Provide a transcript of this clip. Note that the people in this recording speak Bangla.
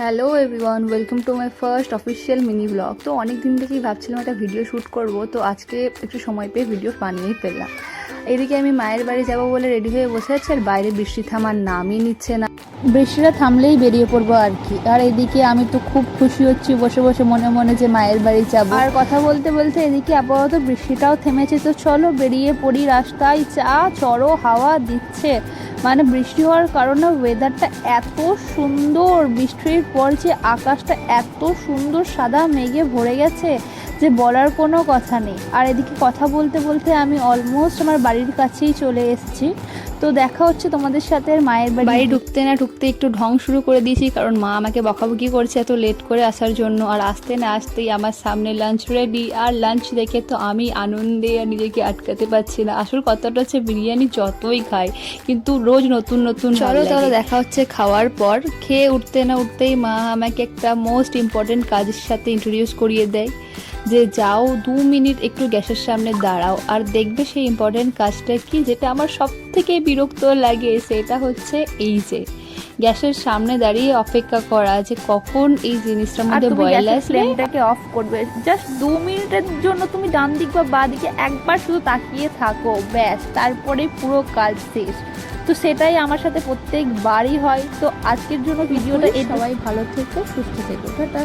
Hello everyone, welcome to my first official mini blog. তো অনেক দিন থেকেই ভাবছিলাম একটা ভিডিও শ্যুট করব, তো আজকে একটু সময় পেয়ে ভিডিও বানিয়েই ফেললাম। এদিকে আমি মায়ের বাড়ি যাব বলে রেডি হয়ে বসে আছি, আর বাইরে বৃষ্টি থামার নামই নিচ্ছে না। বৃষ্টিটা থামলেই বেরিয়ে পড়বো আর কি। আর এদিকে আমি তো খুব খুশি হচ্ছি বসে বসে মনে মনে যে মায়ের বাড়ি যাব। আর কথা বলতে বলতে এদিকে আপাতত বৃষ্টিটাও থেমেছে, তো চলো বেরিয়ে পড়ি। রাস্তায় চা চড়ো হাওয়া দিচ্ছে, মানে বৃষ্টি হওয়ার কারণে ওয়েদারটা এত সুন্দর। বৃষ্টির পর যে আকাশটা এত সুন্দর সাদা মেঘে ভরে গেছে যে বলার কোনো কথা নেই। আর এদিকে কথা বলতে বলতে আমি অলমোস্ট আমার বাড়ির কাছেই চলে এসেছি। তো দেখা হচ্ছে তোমাদের সাথে। মায়ের বাড়ি ঢুকতে না ঢুকতে একটু ঢং শুরু করে দিয়েছি, কারণ মা আমাকে বকাবকি করছে এত লেট করে আসার জন্য। আর আসতে না আসতেই আমার সামনে লাঞ্চ রেডি, আর লাঞ্চ দেখে তো আমি আনন্দে আর নিজেকে আটকাতে পারছি না। আসল কথাটা হচ্ছে বিরিয়ানি যতই খাই কিন্তু রোজ নতুন নতুন। চলো তাহলে দেখা হচ্ছে খাওয়ার পর। খেয়ে উঠতে না উঠতেই মা আমাকে একটা মোস্ট ইম্পর্টেন্ট কাজের সাথে ইন্ট্রোডিউস করিয়ে দেয় যে যাও 2 মিনিট একটু গ্যাসের সামনে দাঁড়াও, আর দেখবে সেই ইম্পর্টেন্ট কাজটা কি, যেটা আমার সব থেকে বিরক্ত লাগে। সেটা হচ্ছে এই যে গ্যাসের সামনে দাঁড়িয়ে অপেক্ষা করা যে কখন এই জিনিসটার মধ্যে বয়েল আসবে। ফ্লেমটাকে অফ করবে, জাস্ট 2 মিনিটের জন্য তুমি ডান দিক বা বাঁ দিকে একবার শুধু তাকিয়ে থাকো, ব্যাস, তারপরে পুরো কাজ শেষ। তো সেটাই আমার সাথে প্রত্যেকবারই হয়। তো আজকের জন্য ভিডিওটা, সবাই ভালো থেকো, সুস্থ থেকো, টাটা।